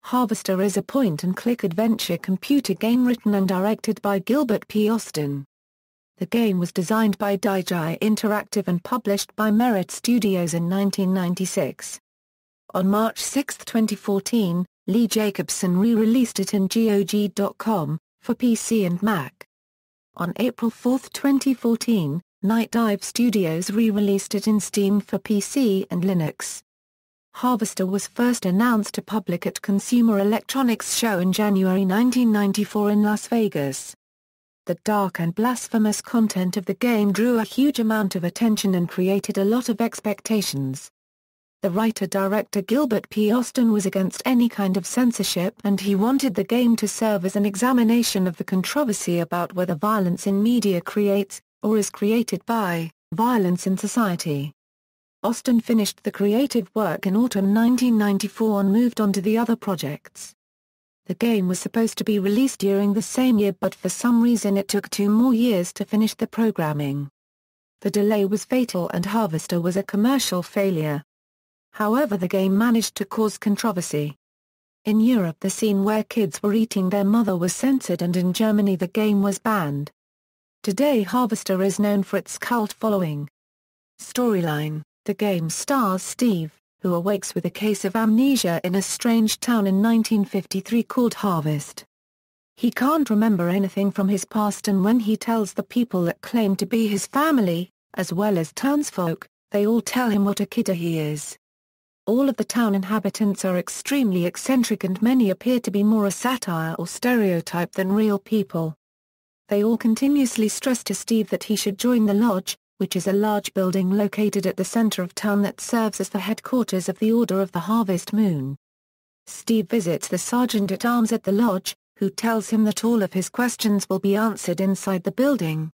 Harvester is a point-and-click adventure computer game written and directed by Gilbert P. The game was designed by DigiFX Interactive and published by Merit Studios in 1996. On March 6, 2014, Lee Jacobson re-released it in GOG.com, for PC and Mac. On April 4, 2014, Night Dive Studios re-released it in Steam for PC and Linux. Harvester was first announced to public at Consumer Electronics Show in January 1994 in Las Vegas. The dark and blasphemous content of the game drew a huge amount of attention and created a lot of expectations. The writer-director Gilbert P. was against any kind of censorship and he wanted the game to serve as an examination of the controversy about whether violence in media creates, or is created by, violence in society. Austin finished the creative work in autumn 1994 and moved on to the other projects. The game was supposed to be released during the same year but for some reason it took 2 more years to finish the programming. The delay was fatal and Harvester was a commercial failure. However, the game managed to cause controversy. In Europe the scene where kids were eating their mother was censored and in Germany the game was banned. Today Harvester is known for its cult following. Storyline: the game stars Steve, who awakes with a case of amnesia in a strange town in 1953 called Harvest. He can't remember anything from his past and when he tells the people that claim to be his family, as well as townsfolk, they all tell him what a kidder he is. All of the town inhabitants are extremely eccentric and many appear to be more a satire or stereotype than real people. They all continuously stress to Steve that he should join the Lodge, which is a large building located at the center of town that serves as the headquarters of the Order of the Harvest Moon. Steve visits the Sergeant-at-Arms at the Lodge, who tells him that all of his questions will be answered inside the building.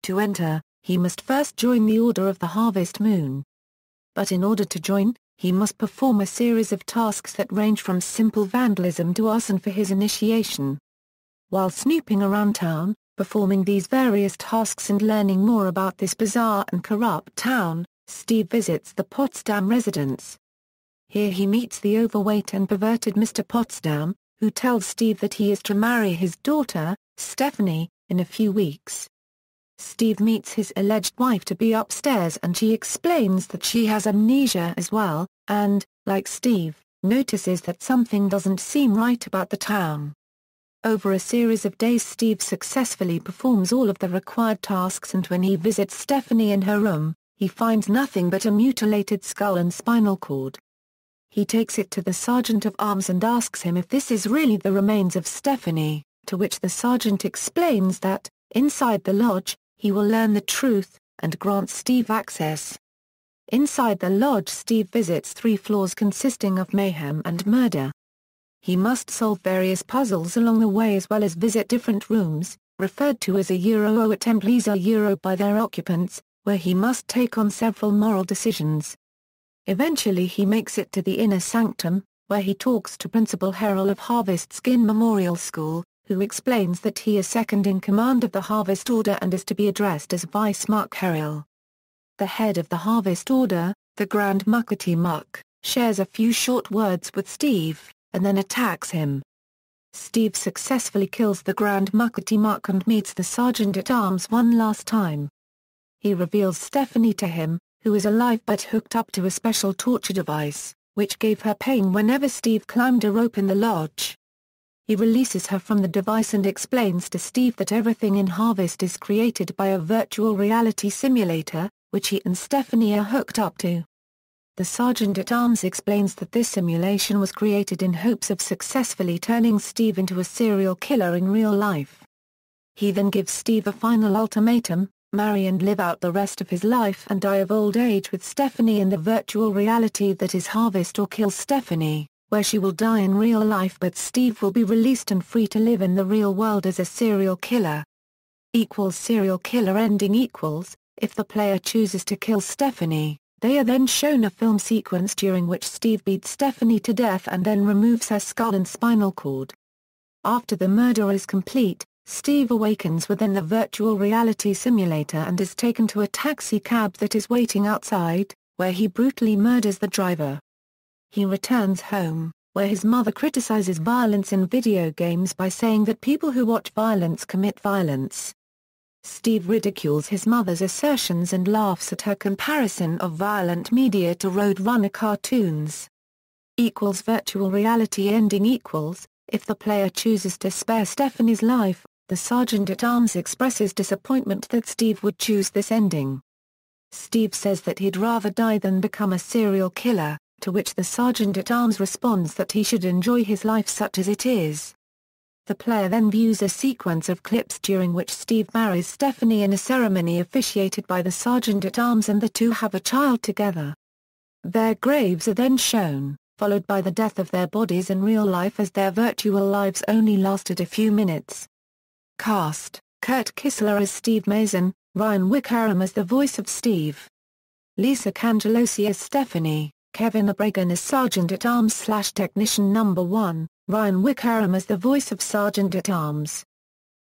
To enter, he must first join the Order of the Harvest Moon. But in order to join, he must perform a series of tasks that range from simple vandalism to arson for his initiation. While snooping around town, performing these various tasks and learning more about this bizarre and corrupt town, Steve visits the Potsdam residence. Here he meets the overweight and perverted Mr. Potsdam, who tells Steve that he is to marry his daughter, Stephanie, in a few weeks. Steve meets his alleged wife-to-be upstairs and she explains that she has amnesia as well, and, like Steve, notices that something doesn't seem right about the town. Over a series of days Steve successfully performs all of the required tasks and when he visits Stephanie in her room, he finds nothing but a mutilated skull and spinal cord. He takes it to the Sergeant-of-Arms and asks him if this is really the remains of Stephanie, to which the sergeant explains that, inside the lodge, he will learn the truth, and grants Steve access. Inside the lodge Steve visits 3 floors consisting of mayhem and murder. He must solve various puzzles along the way as well as visit different rooms, referred to as a by their occupants, where he must take on several moral decisions. Eventually he makes it to the inner sanctum, where he talks to Principal Harrell of Harvest Skin Memorial School, who explains that he is second in command of the Harvest Order and is to be addressed as Vice Mark Harrell. The head of the Harvest Order, the Grand Muckety Muck, shares a few short words with Steve, and then attacks him. Steve successfully kills the Grand Muckety Muck and meets the Sergeant-at-Arms one last time. He reveals Stephanie to him, who is alive but hooked up to a special torture device, which gave her pain whenever Steve climbed a rope in the lodge. He releases her from the device and explains to Steve that everything in Harvest is created by a virtual reality simulator, which he and Stephanie are hooked up to. The Sergeant-at-Arms explains that this simulation was created in hopes of successfully turning Steve into a serial killer in real life. He then gives Steve a final ultimatum: marry and live out the rest of his life and die of old age with Stephanie in the virtual reality that is Harvest, or kill Stephanie, where she will die in real life but Steve will be released and free to live in the real world as a serial killer. Serial killer ending equals, if the player chooses to kill Stephanie, they are then shown a film sequence during which Steve beats Stephanie to death and then removes her skull and spinal cord. After the murder is complete, Steve awakens within the virtual reality simulator and is taken to a taxi cab that is waiting outside, where he brutally murders the driver. He returns home, where his mother criticizes violence in video games by saying that people who watch violence commit violence. Steve ridicules his mother's assertions and laughs at her comparison of violent media to Roadrunner cartoons. Virtual reality ending if the player chooses to spare Stephanie's life, the Sergeant-at-Arms expresses disappointment that Steve would choose this ending. Steve says that he'd rather die than become a serial killer, to which the Sergeant-at-Arms responds that he should enjoy his life such as it is. The player then views a sequence of clips during which Steve marries Stephanie in a ceremony officiated by the Sergeant-at-Arms, and the two have a child together. Their graves are then shown, followed by the death of their bodies in real life, as their virtual lives only lasted a few minutes. Cast: Kurt Kissler as Steve Mason, Ryan Wickham as the voice of Steve, Lisa Cangelosi as Stephanie, Kevin Obregon as Sergeant-at-Arms/Technician Number 1, Ryan Wickham as the voice of Sergeant-at-Arms,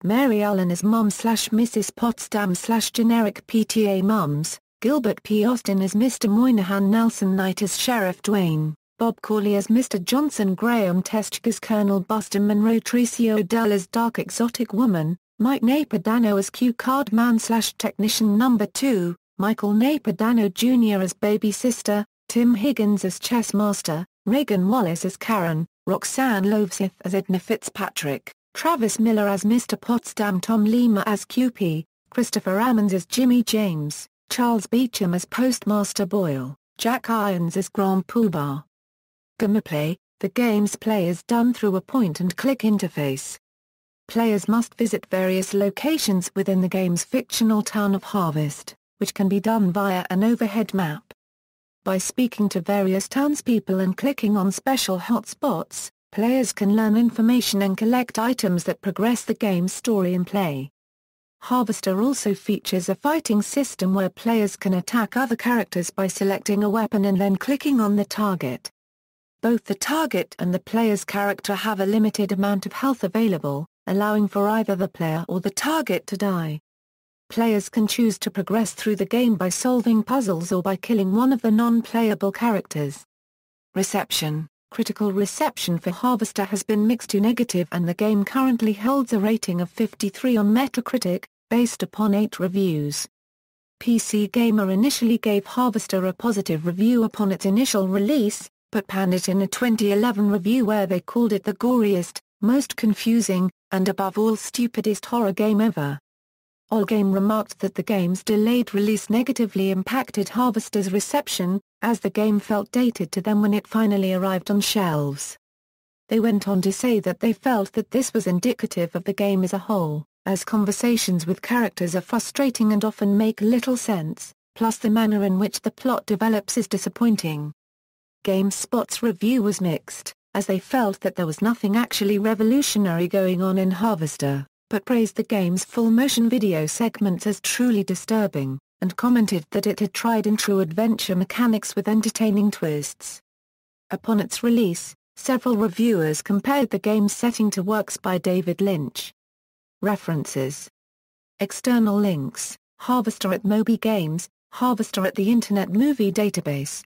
Mary Allen as Mom/Mrs. Potsdam/Generic PTA Mums, Gilbert P. Austin as Mr. Moynihan, Nelson Knight as Sheriff Dwayne, Bob Corley as Mr. Johnson, Graham Teschke as Colonel Buster Monroe, Tracy O'Dell as Dark Exotic Woman, Mike Napadano as Q-Card Man/Technician Number 2, Michael Napadano Jr. as Baby Sister, Tim Higgins as Chess Master, Reagan Wallace as Karen, Roxanne Lovesith as Edna Fitzpatrick, Travis Miller as Mr. Potsdam, Tom Lima as QP, Christopher Ammons as Jimmy James, Charles Beecham as Postmaster Boyle, Jack Irons as Grand Poobah. Gameplay: the game's play is done through a point-and-click interface. Players must visit various locations within the game's fictional town of Harvest, which can be done via an overhead map. By speaking to various townspeople and clicking on special hotspots, players can learn information and collect items that progress the game's story and play. Harvester also features a fighting system where players can attack other characters by selecting a weapon and then clicking on the target. Both the target and the player's character have a limited amount of health available, allowing for either the player or the target to die. Players can choose to progress through the game by solving puzzles or by killing one of the non-playable characters. Reception: critical reception for Harvester has been mixed to negative, and the game currently holds a rating of 53 on Metacritic, based upon 8 reviews. PC Gamer initially gave Harvester a positive review upon its initial release, but panned it in a 2011 review where they called it the goriest, most confusing, and above all stupidest horror game ever. Allgame remarked that the game's delayed release negatively impacted Harvester's reception, as the game felt dated to them when it finally arrived on shelves. They went on to say that they felt that this was indicative of the game as a whole, as conversations with characters are frustrating and often make little sense, plus the manner in which the plot develops is disappointing. GameSpot's review was mixed, as they felt that there was nothing actually revolutionary going on in Harvester, but praised the game's full-motion video segments as truly disturbing, and commented that it had tried-and-true adventure mechanics with entertaining twists. Upon its release, several reviewers compared the game's setting to works by David Lynch. References: external links, Harvester at Moby Games, Harvester at the Internet Movie Database.